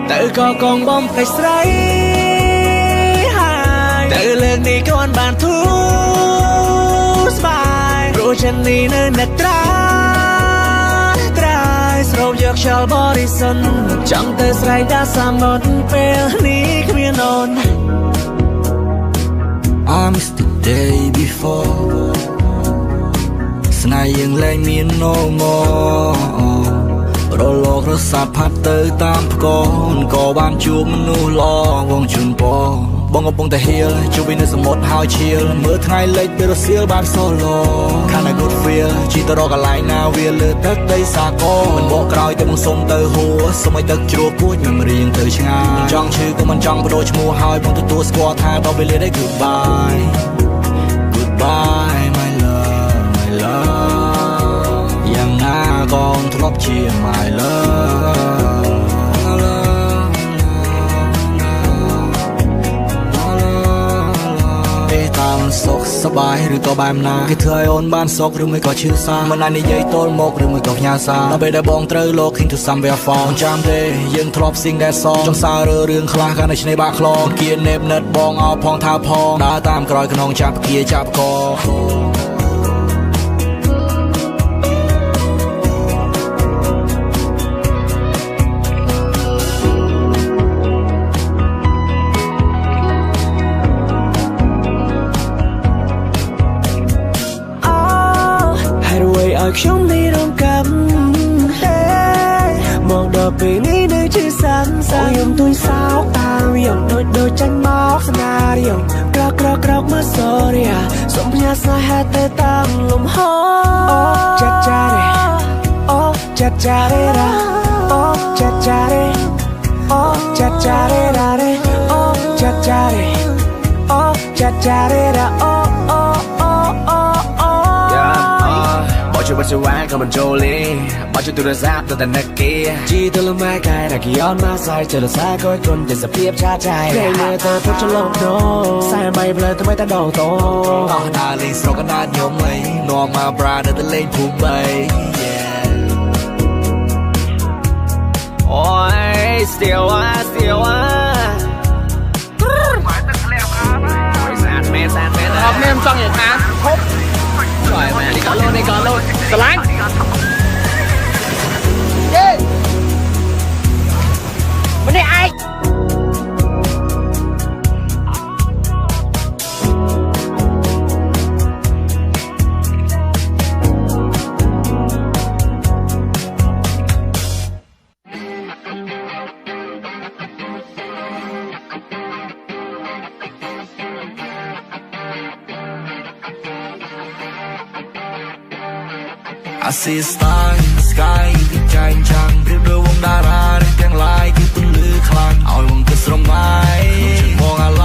tự có con bom phải sấy hai tự lên đi con bàn thu bài rồi chân đi nơi nét trái sầu giặc shall body sun chẳng thể say đã xa một bề ní khuyên ôn I miss the day before Snaiยังแรงมีno more รอโลกรสาพัดเตอตามพกอนก่อบ้านจูบมนุษย์ล้อวงชุนปอบงกับปงแต่เฮียจูบินในสมดหาวเชียเมื่อไงเล็กเบรเซียบ้านโซโลคานากูดเฟียจีตรอกับลายนาเวียเลือดตักได้สากอมันบอกกลอยแต่มึงส่งเตอหัวสมัยตักจัวพูดมันเรียงเตอชงาจ้องชื่อกูมันจ้องกระโดดชมูหายบงตัวสกอร์ทายต่อไปเลยได้ goodbye goodbye my love my love ยังหน้าก่อนทลบเชียร์ my loveสกสบายหรือก็แบบนาคือเธอไอโอนบ้านสกหรือไม่ก็ชื่อซาเมื่อนานนี้ยัยต้นมกหรือไม่ก็ยาซาเราไปได้บองเตอโลกหินทุกซัมเบียฟองจำเดยยังทลบสิ่งแดดซองจงซาเรื่องคลากันในชนบาคลองเกียร์เน็บเน็ตบองเอาพองท้าพองดาตามกรอยขนองจับเกียร์จับคอช่วงนี้ร่วมกันมองดอกปีนี้นึกชื่อสันสันยมตุยสาวตาเรียงโดยจันมอกสนาเรียงกรอกเมื่อโซเรียสมพยาสาหะเตตามลมหอจัดจาเรจัดจาเรระจัดจาเรจัดจาเรระเรจัดจาเรจัดจาเรระช่วยบัญชีแหวนกับมันโจลีบอกช่วยตัวเรือซับตัวแต่นักเกียจีตัวละไม่ไกลนักย้อนมาใส่เจอละสายก้อยคนจะสะเพียบชาใจเพลงเมื่อเธอพูดจะลงโน้ใส่ไม่เพลินทำไมตาดองโตนาลีสโตรกันนาดยมเลยนัวมาบราเดินเล่นภูมิใบโอ้ยเสียวอ่ะแซนเมครับเมมจังอย่างนะครบปล่อยมาในก่อนโลดสไลด์เย้มันได้ไอI see a star in the sky ที่ใจจังเรียบเรียววงดาราในแกงลายที่ตุ้นลือคลังเอาวงกระสรมไม้ฉันมองอะไร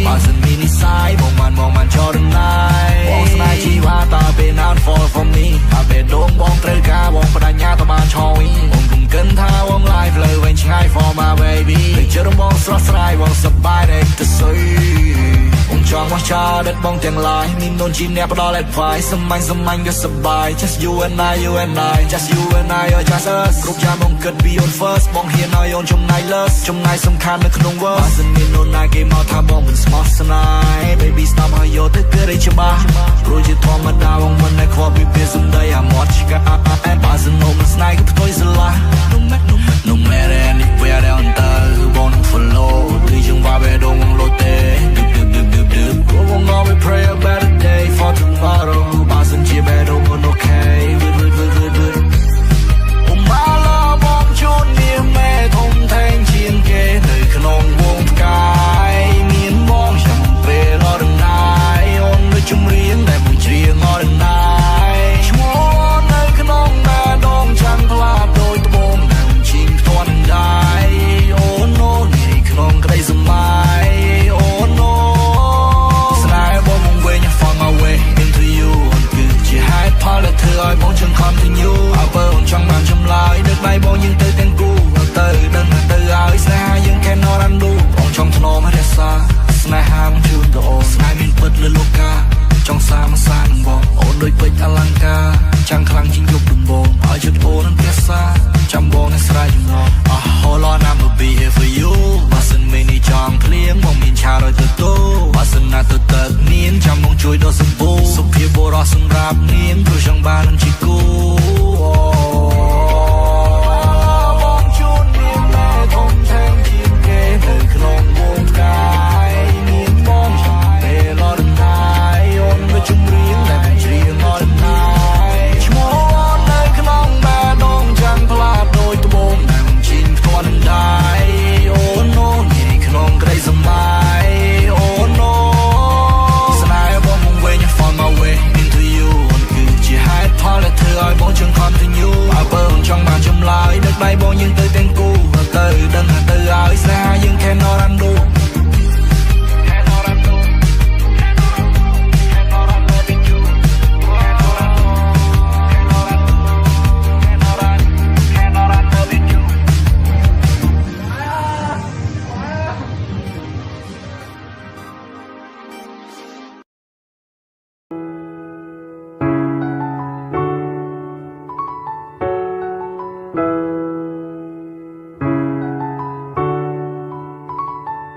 บางสันมีนิสัยมองมันชอบดังไงมองสนายชีวาตาเป็นอัน fall for me ตาเป็นดงมองเตรกาวงปนัญญาตาบานชอวีมองกุมกันท่าวงไลฟ์เลยเว้นชาย for my baby ได้เจอมองสระสายวงสบายได้จะสวยจองว่าชาเด็ดบองเตียงลายมีนนจีเนียบดอลเล็ดไฟสมัยก็สบาย just you and I just you and I or just us กรุ๊ปยามองเกิด be on first บองเฮียน้อยโอนชมนายเลิศชมนายสำคัญในขนมเวอร์มาสนิทโนนายเกมเอาท่าบองเป็น smart สนาย baby stop ให้โยตึกเกิดได้ใช่ปะรู้จิตธรรมดาวงมันในคอบีเบียสุดได้อะมอดชิกะมาสนุกมันสไนกับตัวอิสระ no matter anywhere down there บอง follow ที่จังหวะเบดงวงโลเต้We'll always pray a better day for tomorrow. Boston G better one okay. My love bom chôn niềm mê thông thanh chiến kê nơi khăn ông vông cái miền mong chẳng về lo đừng ai ôn nơi chung riêng đại mùi riêng lo đừng ai chúa nơi khăn ông đã đong chẳng là đôi tôi bom nàng chinh toàn đai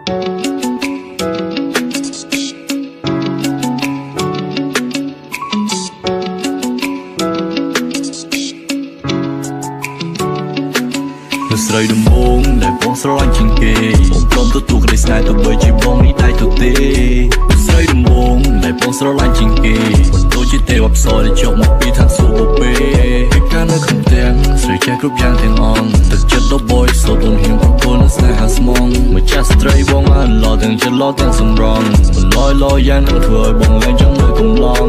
ស្រីដំបងដែលបងស្រឡាញ់ជាងគេបងព្រមទទួលក្តីស្នេហ៍ទៅបីជាបងនេះដែរទៅទេស្រីដំបងដែលបងស្រឡាញ់ជាងគេបន្ទោជាទេវអប្សរដែលចុះមកពីឋានសួគ៌បបេពីកាលនៅក្នុងផ្ទះស្រីចេះគ្រប់យ៉ាងទាំងអងទឹកចិត្តដល់បយសូតអូនហ៊ានប្រគល់នៅស្នេហាស្មងម្ចាស់ស្ត្រីបងអានឡទាំងចិត្តឡទាំងសម្រងបន្លយយ៉ាងនឹងធ្វើឲ្យបងលែងចង់នៅកំឡង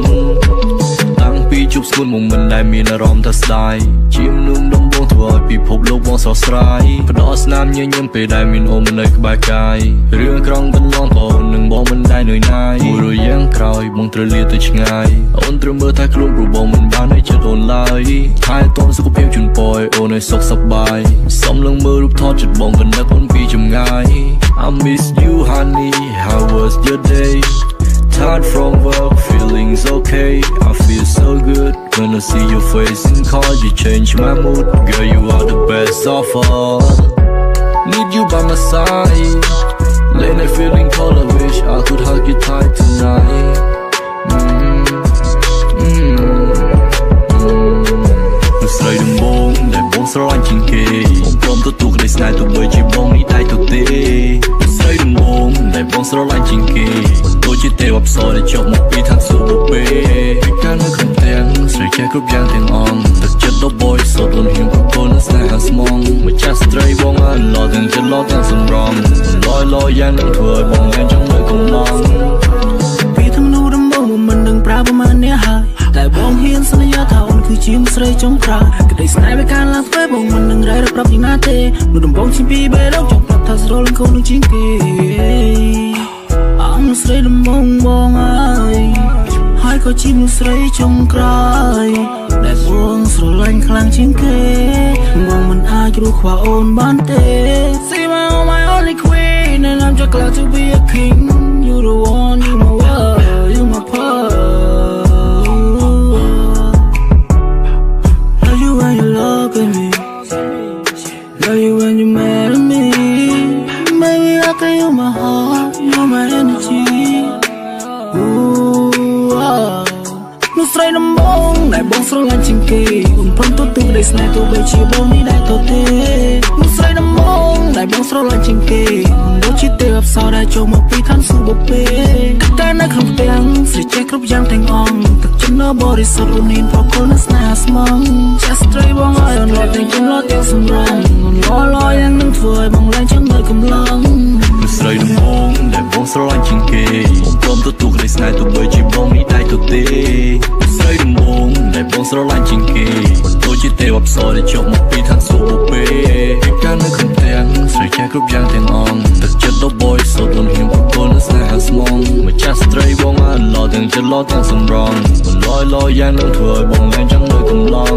តាំងពីជួបស្គូនមកមិនដែលមានអារម្មណ៍ថាស្ដាយជាមនុស្សដំបងធ្វើឲ្យពិភពលោកបងស្រស់ស្រាយផ្ដោតស្នាមញញឹមពេលដែលមានអូននៅក្បែរកាយរឿងក្រងកន្លងបងនឹងបងមិនដែលនឿយណាយមួយរយៈក្រោយបងត្រូវលាទៅឆ្ងាយអូនត្រូវមើលថាខ្លួនព្រោះបងមិនបានឲ្យចិត្តអូនឡើយថែទាំសុខភាពជូនពរអូនឲ្យសុខសប្បាយសំឡងមើលរូបថតចិត្តបងក៏នឹកអូនពីចម្ងាយ I miss you honey how was your day Tired from work, feeling's okay. I feel so good when I see your face in car. You change my mood, girl. You are the best of all. Need you by my side. Late night feeling cold. I wish I could hug you tight tonight. Lúc say đừng buông, để buông sao anh chinh kề. Bông prom tôi tu cái này tôi bởi chỉ bông đi tay tôi tê. Lúc say đừng buông, để buông sao anh chinh kề. Tôi chỉ theo ấp soi để chọc một bí thang sụp búp bê vì cả nơi không tiếng sợi che cướp giang tiếng on thực chất đó boy sốt ôn hiểm của cô nó sẽ hàng smong mà cha stray bong ăn lo từng chân lo tiếng sầm rong loi giang nắng thừa bong ngang trong nơi cùng long vì thằng nu đâm bông mà mình đừng pra mà nhớ hai tại bong hiên sân nhớ thầu cứ chim stray trong pra cái đây snai với can là phép bong mình đừng rải đập đi nát tê nu đâm bong chim pi bê đâu trong tập thà rồi lên câu nu chính kìស្រីដំបងបងអើយហើយក៏ជីមនុស្សស្រីចុងក្រោយដែលបងស្រឡាញ់ខ្លាំងជាងគេបងមិនអាចរស់ខ្វះអូនបានទេ See my only queen and I'm just glad to be a king You the one you my world you my pearl Love you when you look at me Love you when you mad at me Baby I can you my heart you my energy Lúc say đâm bông, đại bôngស្រឡាញ់ជាងគេអូនព្រមទទួលក្តីស្នេហ៍ទោះបីជាបងនេះដែរទៅទេlúc say đâm bông đạiបបងស្រឡាញ់ជាងគេដូចជាទេវអប្សរដែលចូលមកពីឋានសួគ៌បបេតែនៅក្នុងផ្ទាំងស្រីចេះគ្រប់យ៉ាងទាំងអង្គទឹកចិត្តនៅបរិសុទ្ធអូនហ៊ានប្រគល់នៅស្នេហាស្មង Just stray បងឲ្យអូនរត់ទាំងជិនរត់ទាំងសម្រងអូនលយយ៉ាងនឹងធ្វើឲ្យបងលែងចង់នៅកំឡងស្រីដំបងដែលបងស្រឡាញ់ជាងគេបងព្រមទទួលក្តីស្នេហ៍ទោះបីជាបងនេះដែរទៅទេស្រីដំបងដែលបងស្រឡាញ់ជាងគេដូចជាទេវអប្សរដែលចុះមកពីឋានសួគ៌បបេពីកាលនៅក្នុងផ្ទាំងស្រីចេះគ្រប់យ៉ាងទាំងអង្គទឹកចិត្តដល់បយសូតអូនហ៊ានប្រគល់នៅស្នេហាស្មងម្ចាស់ស្ត្រីបងអានឡទាំងចិត្តឡទាំងសម្រងលយយ៉ាងនឹងធ្វើឲ្យបងលែងចង់នៅកំឡង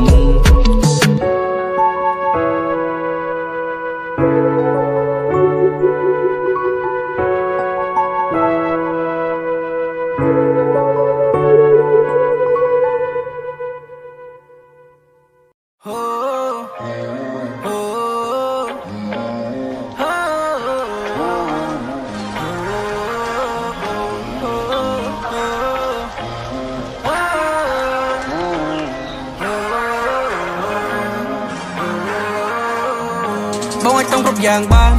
បងអាចต้องគ្រប់យ៉ាងបាន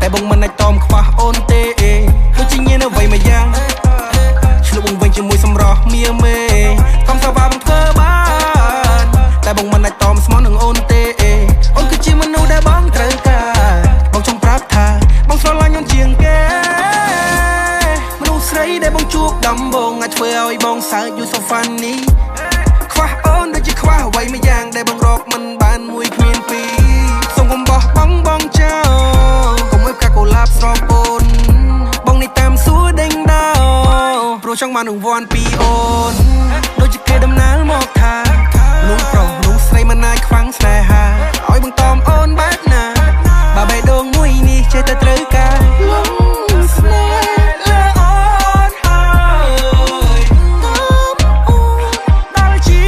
តែបងមិនអាចតមខ្វះអូនទេដូចជាញៀនអ្វីមួយយ៉ាងឆ្លុះបងវិញជាមួយសម្រស់មៀមេកុំថាបងធ្វើបានតែបងមិនអាចតមស្មោះនឹងអូនទេអូនគឺជាមនុស្សដែលបងត្រូវការបងចង់ប្រាប់ថាបងស្រឡាញ់អូនជាងគេមនុស្សស្រីដែលបងជួបដំបងអាចធ្វើឲ្យបងសើច You so funny ខ្វះអូនដូចជាខ្វះអ្វីមួយយ៉ាងដែលបងរកមិនបានមួយគ្មានពីរបងចៅកុំឲ្យផ្កាកូឡាបស្រោបអូនបងនេះតាមសួរដេញដោព្រោះចង់បានរង្វាន់ពីអូនដូចជាគេដំណើរមកថានោះប្រុសនោះស្រីមិនអាចខ្វាំងស្នេហាឲ្យបងតមអូនបែបណាបើបេះដូងមួយនេះចេះតែត្រូវការស្នេហ៍លើអូនហើយដល់ជា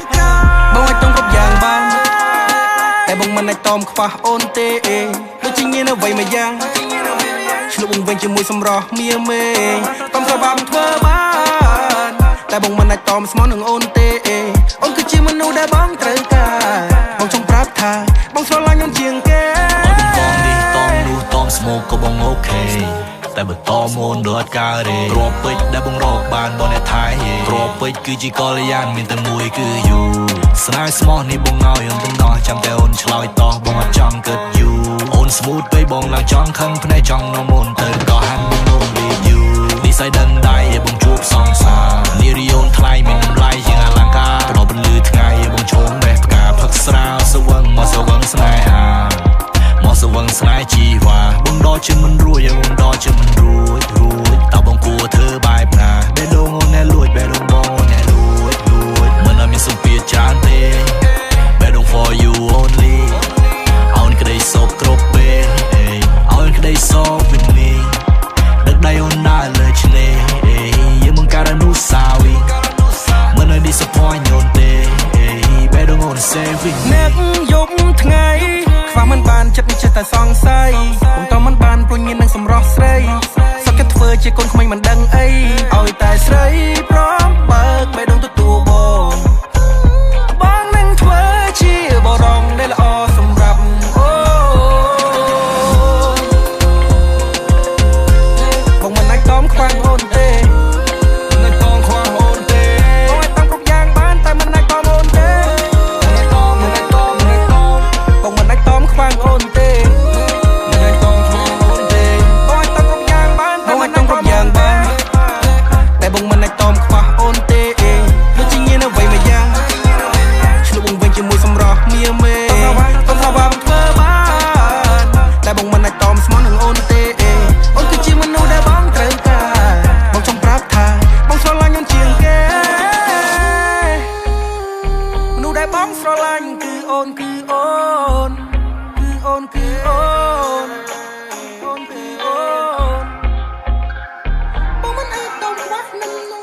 តិកាបងអាចต้องគ្រប់យ៉ាងបានតែបងមិនអាចតមខ្វះអូនទេដូចជាញៀនអ្វីមួយយ៉ាង ឆ្លុះបង្វែងជាមួយសម្រស់មៀមេកុំសបាំធ្វើបានតែបងមិនអាចតមស្មោះនឹងអូនទេអូនគឺជាមនុស្សដែលបងត្រូវការបងចង់ប្រាប់ថាបងស្រឡាញ់អូនជាងគេអត់តនេះតនោះតស្មោកក៏បងអូខេតែបើតមុនដូចការរេគ្រាប់ពេជ្រដែលបងរកបានបងអ្នកថៃគ្រាប់ពេជ្រគឺជាកល្យានមានតែមួយគឺយូស្នេហ៍ស្មោះនេះបងឲ្យអូនទំនោរចាំតែអូនឆ្លើយតោះបងអត់ចង់គិតយូអូនស្មូតពេកបងឡើងចង់ខឹងភ្នែកចង់នំអូនទៅក៏ហាន់បងនោះលេយូនិស័យដឹងដៃឲ្យបងជួបសងសានារីអូនថ្លៃមានតម្លៃជាងអលង្ការផ្ដោតពលឺថ្ងៃឲ្យបងឈោងបេះផ្កាផឹកស្រាវសវឹងមកសវឹងស្នេហាមកសវឹងស្នេហ៍ជីវ៉ាបងដកជើងមិនរួចឲ្យបងដកជើងមិនរួចតើបងគួរធ្វើបែបណាបេះដូងអូនណែលួចបេះដូងបងអូនណែលួចមិនឲ្យមានសម្ពាធច្រើនទេបេះដូង for you only អូនក្តីសោកគ្រប់ពេលអូនក្តីសោក with me ដឹកដៃអូនដើរលើឆ្នេរយើងបង្កើតអនុស្សាវរីយ៍មិនឲ្យ disappoint អូនទេបេះដូងអូន saving អ្នកយប់ថ្ងៃខ្វះមិនបានចិត្តនេះចេះតែសង្ស័យខ្ញុំតមិនបានព្រោះញៀននឹងសម្រស់ស្រីសឹកគេធ្វើជាកូនក្មេងមិនដឹងអីឲ្យតែស្រីព្រមបើកបេះដូងទទួលបងនឹងធ្វើជាបរងដែលល្អសម្រាប់បងមិនអាចតមខ្វាំងអូនទេមិនតមខ្វាំងអូនទេបងអាចតាំងគ្រប់យ៉ាងបានតែមិនអាចតមអូនទេបងមិនអាចតមខ្វាំងអូនទេមិនអាចតមខ្វាំងអូនទេបងអាចតាំងគ្រប់យ៉ាងបានតែមិនអាចតមយ៉ាងបានតែបងមិនអាចតមខ្វះអូនទេដូចជាញៀនអ្វីមួយយ៉ាងឆ្លុះបង្វែងជាមួយសម្រស់មៀមេកុំថាបងធ្វើបានតែបងមិនអាចតមស្មោះនឹងអូនទេអូនគឺជាមនុស្សដែលបងត្រូវការបងចង់ប្រាប់ថាបងស្រឡាញ់អូនជាងគេមនុស្សដែលបងស្រឡាញ់គឺអូនគឺអូនគឺអូនគឺអូនអូនគឺអូនបងមិនអាចតមខ្វះនឹងនោះ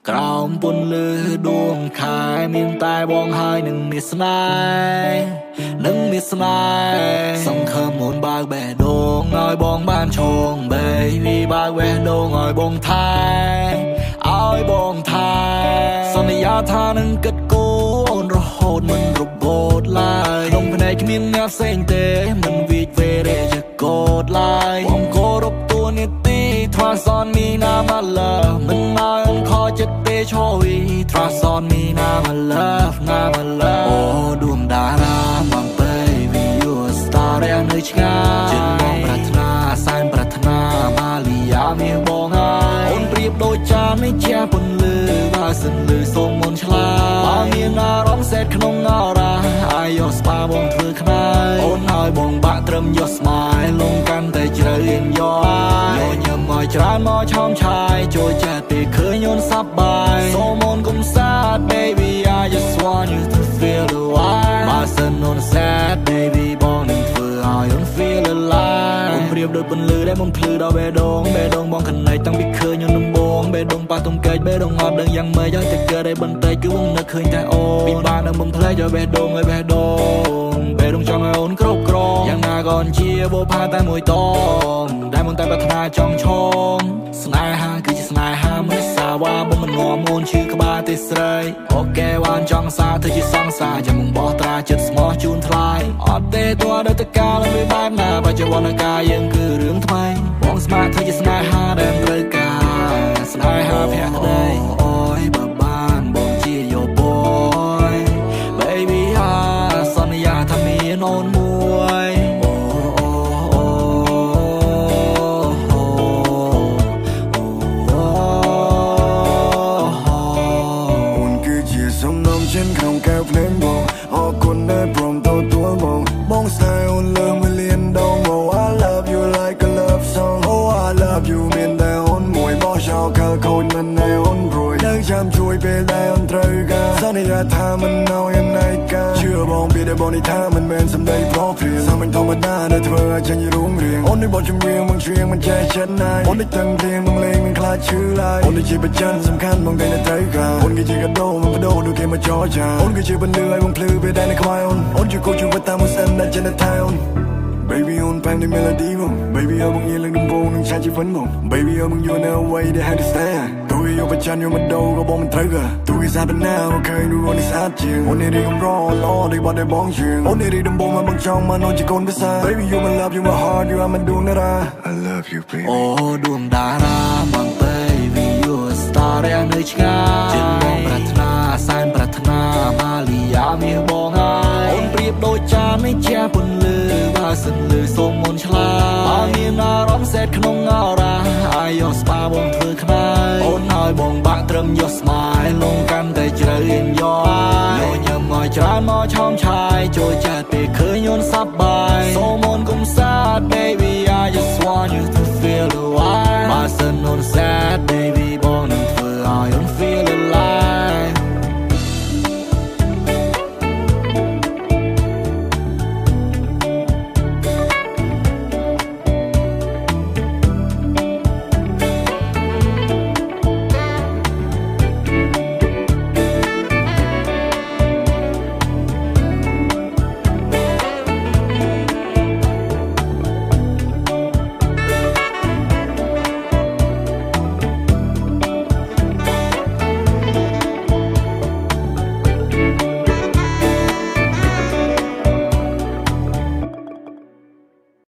ក្រោមពន្លឺដួងខែមានតែបងហើយនឹងមានស្នេហ៍សង្ឃឹមអូនបើកបេះដូងឲ្យបងបានឈង baby បើកបេះដូងឲ្យបងថែសន្យាថានឹងគិតគូរអូនរហូតមិនរបូតឡើយក្នុងភ្នែកគ្មានអ្នកផ្សេងទេមិនវិចវេរេជាកូតឡើយបងគោរពតួនាទី Trust on me now my love មិនឲ្យអូនខកចិត្តទេឈរវី Trust on me now my love អូដួងតារាមក baby you a star ដែលនៅឆ្ងាយចិត្តបងប្រាថ្នាសែនប្រាថ្នាម៉ាលីយ៉ាមានបងហើយអូនប្រៀបដូចចាននៃជាពន្លឺបើសិនលឺសូមមុនឆ្លាតបើមានអារម្មណ៍សេតក្នុងអរ៉ាអាយយកស្បាបងធ្វើខ្នើយអូនឲ្យបងបាក់ត្រឹមយកស្មាយលងកាន់តែជ្រៅរៀងយកញ៉ាំមកច្រើនមកឆោមឆាយចូលចិត្តពេលឃើញអូនសប្បាយសូមអូនកុំសាទ baby I just want you to feel the vibe បើសិនអូន sad baby បងនឹងធ្វើឲ្យអូន feel alive អូនប្រៀបដូចពន្លឺដែលបំភ្លឺដល់បេះដូងបងខណៃតាំងពីឃើញអូនដំបងបេះដូងប៉ះទុំកែកបេះដូងអត់ដឹងយ៉ាងម៉េចឲ្យតែកើតឲ្យបន្តិចគឺបងនឹកឃើញតែអូនពីបាននឹងបំភ្លេចឲ្យបេះដូងចង់ឲ្យអូនគ្រប់គ្រងយ៉ាងណាក៏ជាបបផាតែមួយតងដែលមិនតែប្រាថ្នាចង់ឈងស្នេហាគឺជាស្នេហាមិនសាវ៉ាបងមិនងំអូនឈឺក្បាលទេស្រីអូខេវ៉ានចង់សារធ្វើជាសង្សារចាំបងបោះត្រាចិត្តស្មោះជូនថ្លៃអត់ទេទោះដល់តកាលមិនបែបណាបច្ចុប្បន្នកាយយើងគឺរឿងថ្មីបងស្មាតធ្វើជាស្នេហាដែលត្រូវការស្នេហាភក្តីអូយបើបានបងជាយោបយ baby សន្យាថាមានអូនមួយฉันของแก้วเพลงบอกออกคนได้พร้อมตัวบอกมองสายอุ่นเริ่มมาเลียนดองบอก I love you like a love song Oh I love you មានតែអូនមួយបោះចោលខលខូចមិនតែអូនព្រួយនៅ ចាំជួយពេលដែលអូនត្រូវការសន្យាថាមិនឲ្យឯណៃកាជឿបងពីដែលបងនេះថាមិនមែនសម្ដីប្រព្រាសាមញ្ញធម្មតាដែលធ្វើឲ្យចេញរូងរៀងអូននេះបទចម្រៀងមកច្រៀងមិនចេះចិត្តណាយអូននេះទាំងព្រៀងមកលេងមិនខ្លាចឈឺឡើយអូននេះជាបច្ច័នសំខាន់បងតែនៅត្រូវការអូនគឺជាកាដូមិនបដូរដូចគេមកចរចាអូនគឺជាបន្លឺឲ្យបងភ្លឺពេលដែលនៅខ្វាយអូនជាគូជីវិតតាមមួយសិនដែលចេញតែថែអូន Baby on pan the melody bông Baby ơi bông yên lên đừng vô nâng cha chỉ phấn bông Baby ơi bông you know way they had to stand Tôi yêu bạch chân yêu mặt đầu có bông mình thấy gà Tôi ra bên nào ok nuôi con đi sát chiều Ôn này đi không rõ lo đi bỏ để bóng chuyện Ôn này đi đừng bông mà bằng trong mà nói chỉ con biết xa Baby you my love you my heart you are my đuông nè ra I love you baby Oh đuông đá ra mang baby you a star yang nơi chăng Trên bông pratna san pratna Malia mi bông ai Ôn priệp đôi cha mấy cha bùn lư Và sân lư xô môn chla Ba miền na rõm xét khăn ngao ra Ai yo spa bông thơ khai Ôn hỏi bông bạc trâm yo smile Lông cam tay trời yên yo ai Yo nhầm ngồi trán mò trong chai Trôi chạt bề khơi nhôn sắp bài Xô môn cũng sad baby I just want you to feel the vibe Ba sân hôn sad baby bông đừng thơ I don't feel the